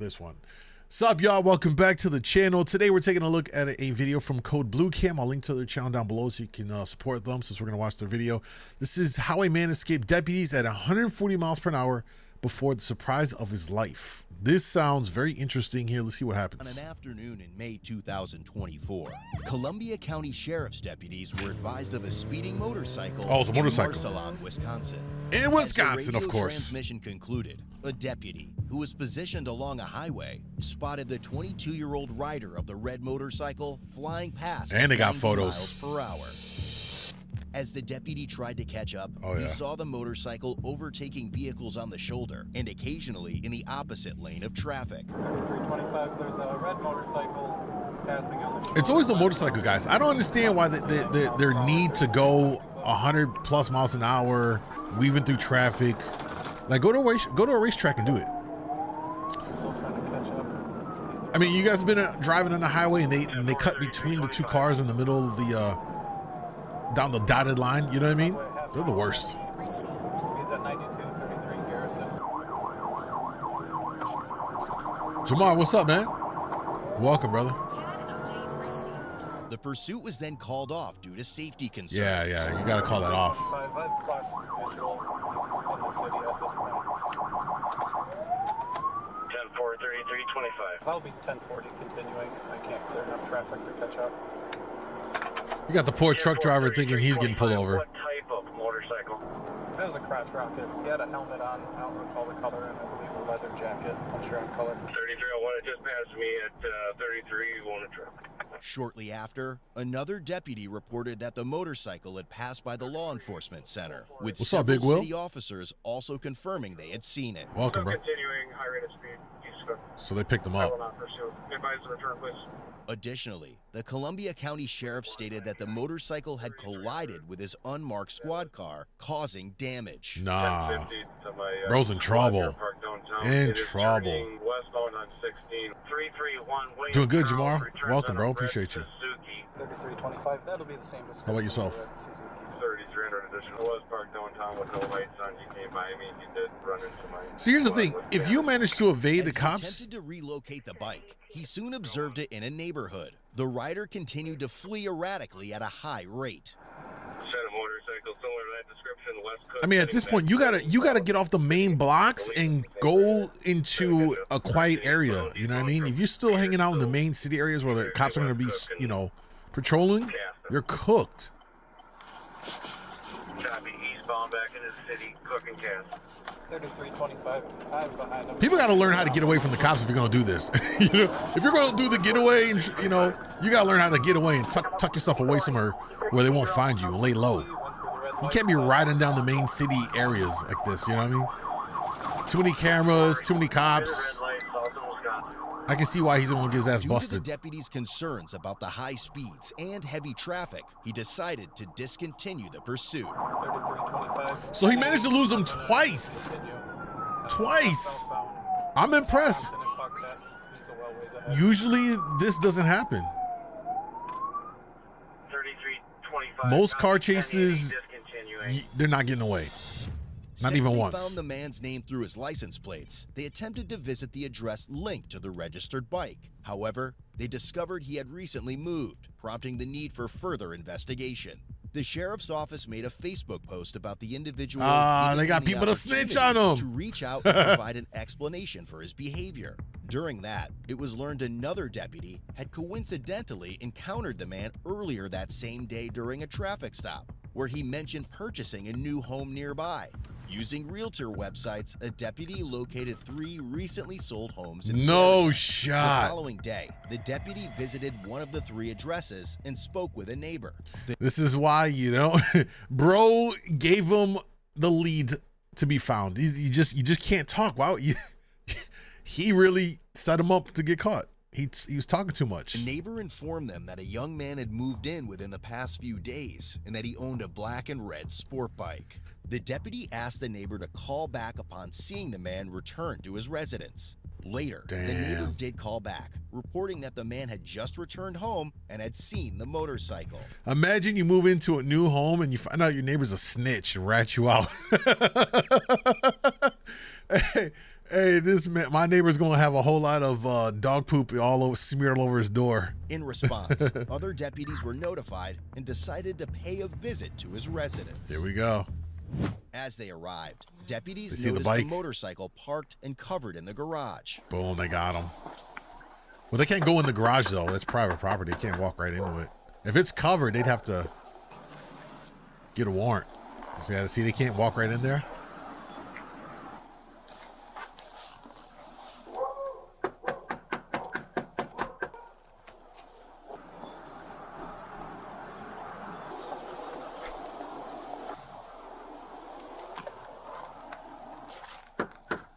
This one. Sup, y'all? Welcome back to the channel. Today we're taking a look at a video from Code Blue Cam. I'll link to their channel down below so you can support them since we're going to watch their video. This is how a man escaped deputies at 140 miles per hour before the surprise of his life. This sounds very interesting here. Let's see what happens. On an afternoon in May 2024, Columbia County Sheriff's deputies were advised of a speeding motorcycle it's a motorcycle. in Marcelon, Wisconsin. In Wisconsin, As the of course. transmission concluded, a deputy who was positioned along a highway spotted the 22-year-old rider of the red motorcycle flying past And they got 90 photos. miles per hour. As the deputy tried to catch up, he saw the motorcycle overtaking vehicles on the shoulder and occasionally in the opposite lane of traffic. 325, there's a red motorcycle passing on the shoulder. It's always the motorcycle guys. I don't understand why their need to go 100 plus miles an hour, weaving through traffic. Like go to a racetrack and do it. Still trying to catch up. I mean, you guys have been driving on the highway and they cut between the two cars in the middle of the down the dotted line, you know what I mean? They're the worst. Speeds at 92, 33 in Garrison. Jamar, what's up, man? Welcome, brother. The pursuit was then called off due to safety concerns. Yeah, you gotta call that off. 5 plus visual in the city at this point. 10-4, 33-25. That'll be 1040 continuing. I can't clear enough traffic to catch up. You got the poor truck driver thinking he's getting pulled over. What type of motorcycle? It was a crotch rocket. He had a helmet on. I don't recall the color, and I believe a leather jacket. I'm sure on color. 3301, it just passed me at 33 on a truck. Shortly after, another deputy reported that the motorcycle had passed by the law enforcement center, with What's up, several Big Will? city officers also confirming they had seen it. Welcome, bro. Continuing high rate of speed. So they picked him I will up. not pursue. Advise the return, please. Additionally, the Columbia County Sheriff stated that the motorcycle had collided with his unmarked squad car, causing damage. Nah, 1050 to my, bro's in trouble. park downtown. In It is trouble. turning westbound on 16. 331 Williams Doing good, Girl Jamar. returns Welcome, on bro. a red Appreciate you. Suzuki. 3325. That'll be the same description. How about yourself? as the red Suzuki. 3300 additional. I was parked downtown with no lights on. He came by me and he did run into my... So here's the thing. If you manage to evade the As he cops, attempted to relocate the bike, he soon observed it in a neighborhood. The rider continued to flee erratically at a high rate. Set a motorcycle similar to that description. West Coast. I mean, at this point, you gotta get off the main blocks and go into a quiet area. You know what I mean? If you're still hanging out in the main city areas where the cops are gonna be, you know, patrolling, you're cooked. Copy eastbound back into the city, cooking cast. 3325. I'm behind him. People gotta learn how to get away from the cops if you're gonna do this. You know, if you're gonna do the getaway, and you know, you gotta learn how to get away and tuck yourself away somewhere where they won't find you and lay low. You can't be riding down the main city areas like this. You know what I mean? Too many cameras, too many cops. Red light, south in Wisconsin. I can see why he's gonna get his ass Due to the busted. deputy's concerns about the high speeds and heavy traffic, he decided to discontinue the pursuit. 3325. So he managed to lose him twice. Continue. Twice. I'm impressed. He's a well ways ahead. Usually this doesn't happen. 3325. Most car Copy, 1080, chases, discontinuing. they're not getting away. Not Since even they once. found the man's name through his license plates, they attempted to visit the address linked to the registered bike. However, they discovered he had recently moved, prompting the need for further investigation. The sheriff's office made a Facebook post about the individual. Ah, giving they got him the people to snitch opportunity on him. To reach out and provide an explanation for his behavior. During that, it was learned another deputy had coincidentally encountered the man earlier that same day during a traffic stop, where he mentioned purchasing a new home nearby. Using realtor websites, a deputy located 3 recently sold homes in the No area. The shot. following day, the deputy visited one of the 3 addresses and spoke with a neighbor. This is why, you know, bro gave him the lead to be found. You just can't talk. Wow, he really set him up to get caught. He was talking too much. The neighbor informed them that a young man had moved in within the past few days and that he owned a black and red sport bike. The deputy asked the neighbor to call back upon seeing the man return to his residence. Later, the neighbor Damn. did call back, reporting that the man had just returned home and had seen the motorcycle. Imagine you move into a new home and you find out your neighbor's a snitch and rat you out. Hey, Hey, this man, my neighbor's gonna have a whole lot of dog poop all over, smeared all over his door. In response, other deputies were notified and decided to pay a visit to his residence. Here we go. As they arrived, deputies see the noticed the bike? motorcycle parked and covered in the garage. Boom, they got him. Well, they can't go in the garage though. It's private property. They can't walk right into it. If it's covered, they'd have to get a warrant. Yeah, see, they can't walk right in there.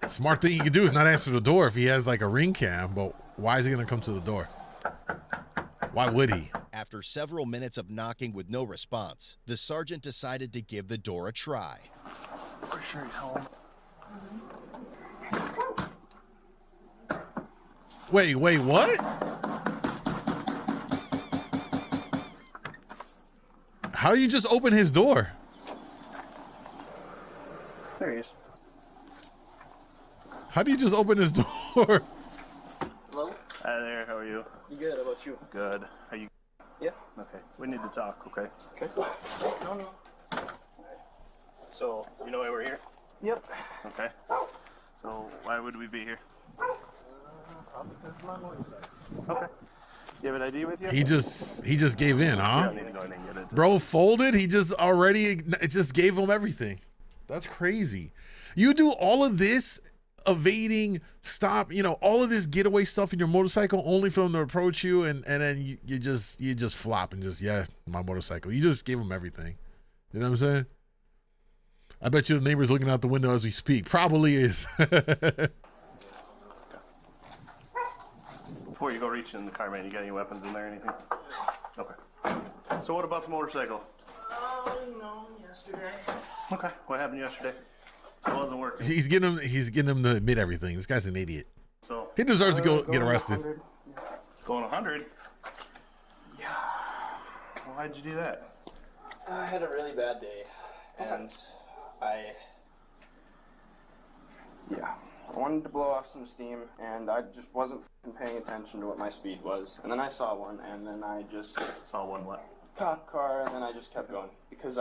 Smart thing he could do is not answer the door if he has like a ring cam, but why is he gonna come to the door? Why would he? After several minutes of knocking with no response, the sergeant decided to give the door a try. For sure he's home. Wait, what? How do you just open his door? There he is. How do you just open his door? Hello? Hi there, how are you? You good? How about you? Good. Are you? Yeah. Okay, we need to talk, okay? Okay. No. So, you know why we're here? Yep. Okay. So, why would we be here? Probably because of my motorcycle. Okay. You have an ID with you? He just gave in, You huh? don't need to go in and get it. Bro folded. He just already, it just gave him everything. That's crazy. You do all of this evading, stop, all of this getaway stuff in your motorcycle only for them to approach you, and then you just flop and just, yeah, my motorcycle. You just gave him everything. You know what I'm saying? I bet you the neighbor's looking out the window as we speak. Probably is. Before you go reaching in the car, man, you got any weapons in there or anything? Okay. So what about the motorcycle? No, yesterday. Okay. What happened yesterday? It wasn't working. He's getting him to admit everything. This guy's an idiot. So, He deserves to get arrested. going 100? Yeah. Well, why'd you do that? I had a really bad day, and I wanted to blow off some steam, and I just wasn't paying attention to what my speed was. And then I saw one, and then I just Saw one what? cop car, and then I just kept going because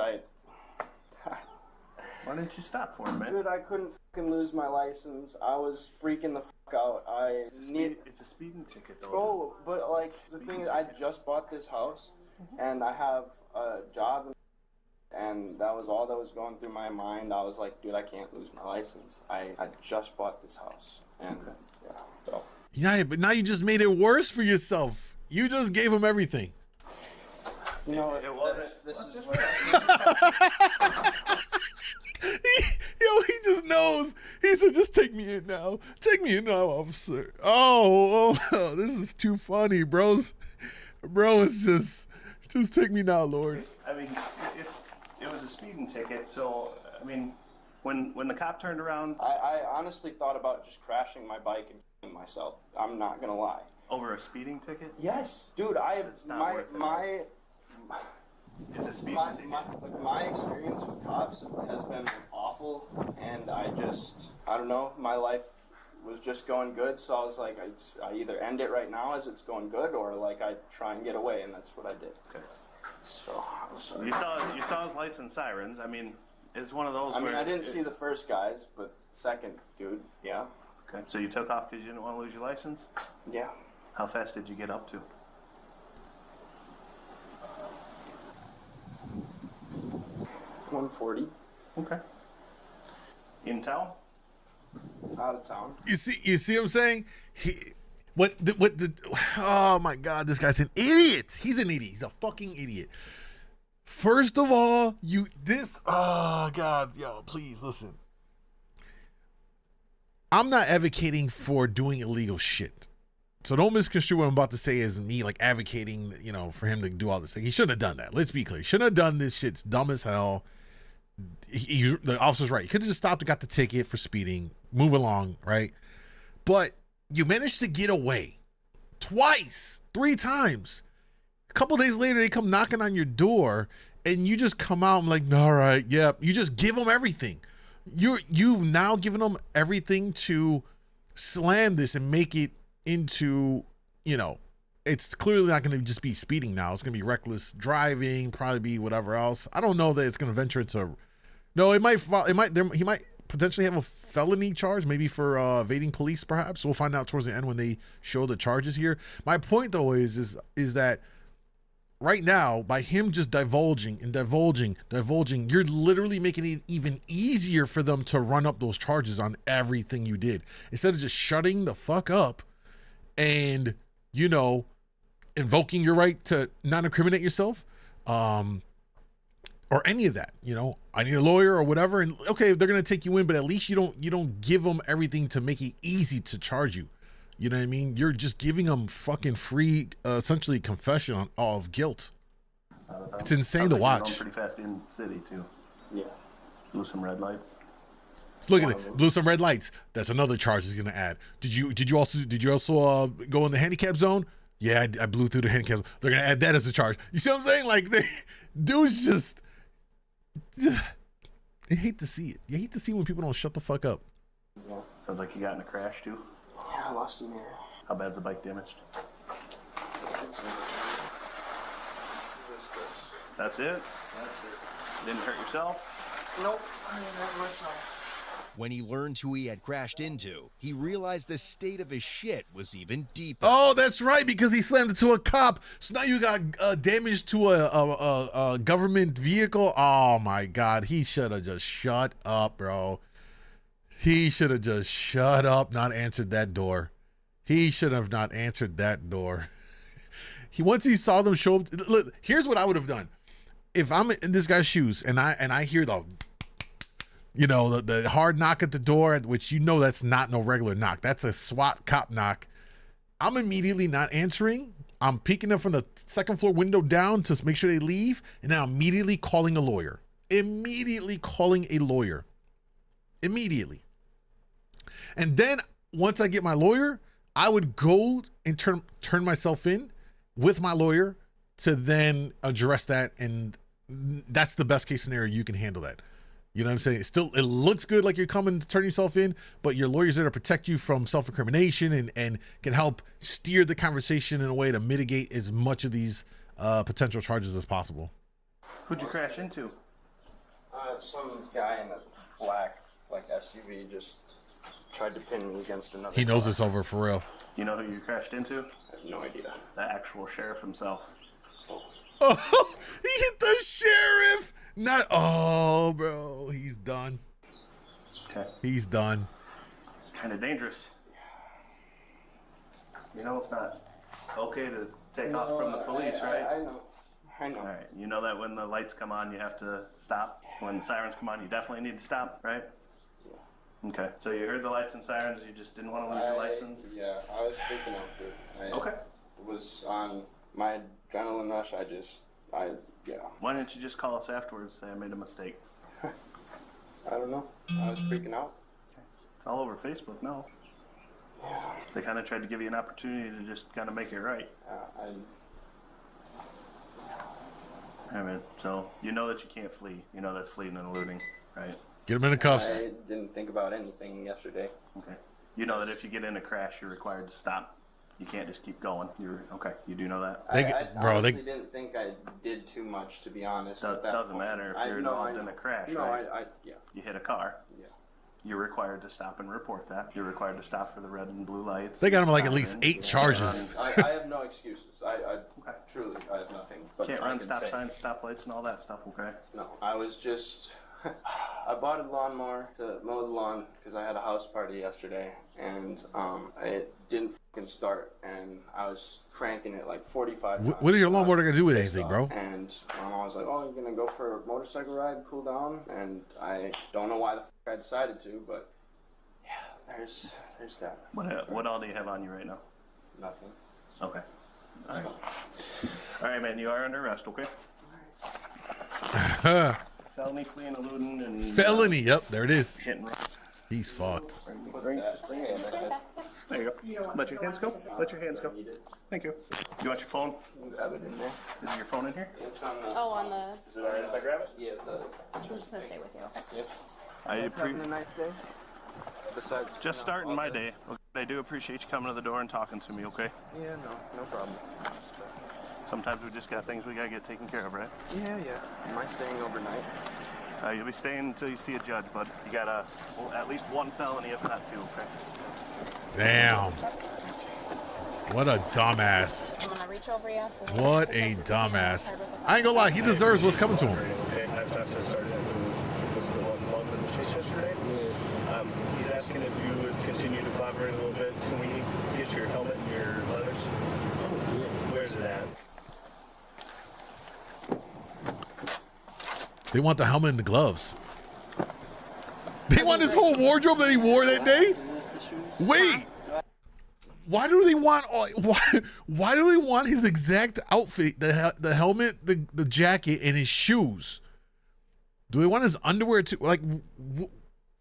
Why didn't you stop for him, man? dude, I couldn't fucking lose my license. I was freaking the fuck out. It's a speeding ticket, though. Oh, but like the thing is, I just bought this house, and I have a job, and that was all that was going through my mind. I was like, dude, I can't lose my license. I just bought this house, and yeah, so. Yeah, but now you just made it worse for yourself. You just gave him everything. You know, It wasn't. This is what He just knows. He said, just take me in now. Take me in now, officer. Oh, this is too funny, bros. Bro, it's just take me now, Lord. I mean, it was a speeding ticket, so, I mean, when the cop turned around I honestly thought about just crashing my bike and killing myself. I'm not gonna lie. over a speeding ticket, Yes, dude. It's not worth it. it's a speeding ticket. My experience with cops has been awful, and I don't know, my life was just going good, so I was like, I either end it right now as it's going good, or like I try and get away, and that's what I did. Okay. So, I'm sorry. You saw his license sirens. I mean, it's one of those I mean, where I didn't see the first guys, but second dude, yeah. Okay. So you took off because you didn't want to lose your license? Yeah. How fast did you get up to? $140. Okay. In town? Out of town. You see what I'm saying? Oh my God, this guy's an idiot. He's an idiot. He's a fucking idiot. First of all, oh God, yo, please listen. I'm not advocating for doing illegal shit. So don't misconstrue what I'm about to say as me like advocating, for him to do all this thing. He shouldn't have done that. Let's be clear. He shouldn't have done this shit. It's dumb as hell. The officer's right. He could have just stopped and got the ticket for speeding. Move along, right? But you managed to get away twice, 3 times. A couple days later, they come knocking on your door, and you just come out and like, all right, yeah. You just give them everything. you've now given them everything to slam this and make it into, you know, it's clearly not going to just be speeding now. It's going to be reckless driving, probably be whatever else. I don't know that it's going to venture into. No, he might potentially have a felony charge, maybe for evading police. Perhaps we'll find out towards the end when they show the charges here. My point though is that right now, by him just divulging, you're literally making it even easier for them to run up those charges on everything you did, instead of just shutting the fuck up and, you know, invoking your right to not incriminate yourself, or any of that. You know, I need a lawyer or whatever, and okay, they're gonna take you in, but at least you don't give them everything to make it easy to charge you. You know what I mean? You're just giving them fucking free, essentially confession of guilt. It's insane to watch. Going pretty fast in the city too. Yeah. Blew some red lights. Let's look at it. Blew some red lights. That's another charge he's gonna add. Did you also go in the handicap zone? Yeah, I blew through the handicap zone. They're gonna add that as a charge. You see what I'm saying? Like, dudes just. I hate to see it. You hate to see when people don't shut the fuck up. Yeah. Sounds like you got in a crash too. Yeah, I lost a mirror. How bad's the bike damaged? That's it? That's it. Didn't hurt yourself? Nope, I didn't hurt myself. When he learned who he had crashed into, he realized the state of his shit was even deeper. Oh, that's right, because he slammed into a cop. So now you got damage to a government vehicle. Oh my God, he should have just shut up, bro. He should have just shut up, not answered that door. He should have not answered that door. Once he saw them show up, look, here's what I would have done. If I'm in this guy's shoes and I hear the, you know, the hard knock at the door, which you know that's not no regular knock. That's a SWAT cop knock. I'm immediately not answering. I'm peeking them from the second floor window down to make sure they leave. And then I'm immediately calling a lawyer. Immediately calling a lawyer. Immediately. And then once I get my lawyer, I would go and turn myself in with my lawyer to then address that. And that's the best case scenario. You can handle that. You know what I'm saying? It looks good like you're coming to turn yourself in, but your lawyer's there to protect you from self-incrimination and can help steer the conversation in a way to mitigate as much of these potential charges as possible. Who'd you crash into? Some guy in a black SUV just tried to pin me against another. He knows car. it's over for real. You know who you crashed into? I have no idea. The actual sheriff himself. Oh, he hit the sheriff. Not, oh, bro, he's done. Okay. He's done. Kind of dangerous. You know it's not okay to take off from the police, right? I know. All right. You know that when the lights come on, you have to stop. When the sirens come on, you definitely need to stop, right? Yeah. Okay. So you heard the lights and sirens. You just didn't want to lose your license. Yeah, I was freaking out, dude. Okay. It was on my adrenaline rush. Yeah. Why didn't you just call us afterwards and say I made a mistake? I don't know. I was freaking out. It's all over Facebook now. Yeah. They kind of tried to give you an opportunity to just kind of make it right. All right, man. So you know that you can't flee. You know that's fleeing and eluding, right? Get him in the cuffs. I didn't think about anything yesterday. Okay. You know that if you get in a crash, you're required to stop. You can't just keep going. You're okay. You do know that. I honestly didn't think I did too much, to be honest. It doesn't matter if you're involved in a crash, right? Yeah. You hit a car. Yeah. You're required to stop and report that. You're required to stop for the red and blue lights. They got him like at least 8 charges. I have no excuses. Truly, I have nothing. But Can't run stop signs, stop lights, and all that stuff. Okay. No, I was just. I bought a lawnmower to mow the lawn because I had a house party yesterday, and it didn't fucking start, and I was cranking it like 45 times. What is your lawnmower gonna do with anything, bro? And I was like, "Oh, you're gonna go for a motorcycle ride, cool down?" And I don't know why the fuck I decided to, but yeah, there's that. What all do you have on you right now? Nothing. Okay. All right. All right, man. You are under arrest. Okay. Felony, fleeing, eluding, and Felony. Yep, there it is. hit and run. He's fucked. Just bring it in. There you go. Let your hands go. Let your hands go. Thank you. You want your phone? Grab it in there. Is your phone in here? It's on the. Oh, on the. Is it alright if I grab it? Yeah, I'm just gonna stay with you. Okay. Yep. Having a nice day. Besides, just starting my day. Okay. I do appreciate you coming to the door and talking to me, okay? Yeah, no problem. Sometimes we just got things we gotta get taken care of, right? Yeah. Am I staying overnight? You'll be staying until you see a judge, but you got at least one felony, if not two, okay? Damn. What a dumbass. I'm gonna reach over you. So What a dumbass. I ain't gonna lie, he deserves what's coming to him. He's asking if you would continue to cooperate a little bit. Can we get your helmet and your leathers? Where's it at? They want the helmet and the gloves. They want his whole wardrobe that he wore that day? Wait. Why do they want why do they want his exact outfit, the helmet, the jacket, and his shoes? Do they want his underwear too? Like,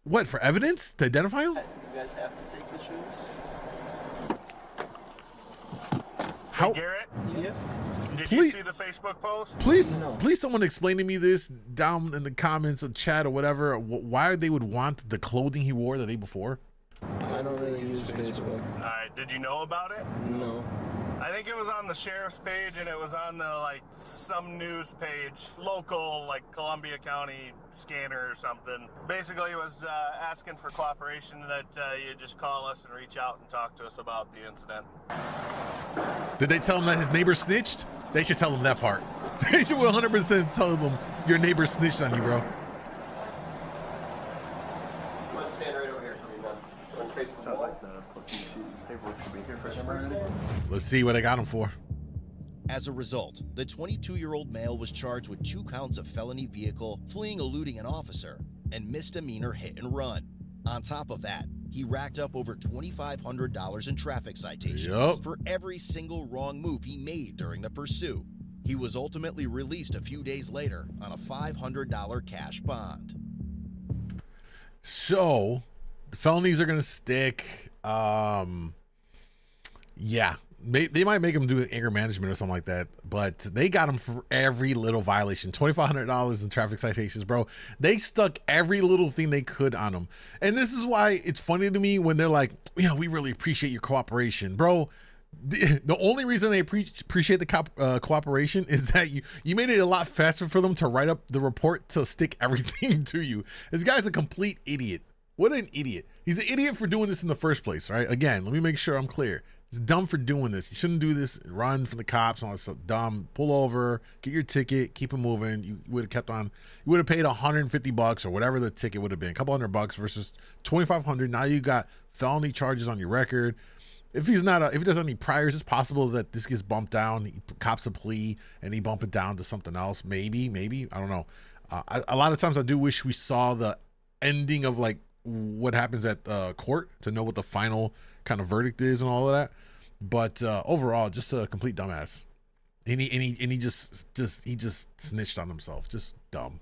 what, for evidence? To identify him? You guys have to take the shoes. How? Hey, Garrett? Yep. Did Please- you see the Facebook post? Please someone explain to me this down in the comments or chat or whatever, why they would want the clothing he wore the day before. I don't really use Facebook. Alright, did you know about it? No. I think it was on the sheriff's page and it was on the, like, some news page, local, like, Columbia County scanner or something. Basically, it was asking for cooperation that you just call us and reach out and talk to us about the incident. Did they tell him that his neighbor snitched? They should tell him that part. They should 100% tell him your neighbor snitched on you, bro. Let's stand right over here for you, man. Face the Sounds wall. like the paperwork should be here for him already. Let's see what I got him for. As a result, the 22-year-old male was charged with 2 counts of felony vehicle, fleeing eluding an officer, and misdemeanor hit and run. On top of that, he racked up over $2,500 in traffic citations for every single wrong move he made during the pursuit. He was ultimately released a few days later on a $500 cash bond. So the felonies are gonna stick. Yeah, they might make him do anger management or something like that, but they got him for every little violation. $2,500 in traffic citations, bro. They stuck every little thing they could on him. And this is why it's funny to me when they're like, yeah, we really appreciate your cooperation, bro. The only reason they appreciate the cooperation is that you made it a lot faster for them to write up the report to stick everything to you. This guy's a complete idiot. What an idiot. He's an idiot for doing this in the first place, right? Again, let me make sure I'm clear. He's dumb for doing this. You shouldn't do this. Run from the cops and all this stuff. Dumb. Pull over, get your ticket, keep it moving. You would have kept on. You would have paid $150 or whatever the ticket would have been. A couple $100 versus $2,500. Now you got felony charges on your record. If he doesn't have any priors, it's possible that this gets bumped down. He cops a plea and he bump it down to something else. Maybe. I don't know. A lot of times I do wish we saw the ending of like what happens at court to know what the final kind of verdict is and all of that. But overall, just a complete dumbass. And he just snitched on himself. Just dumb.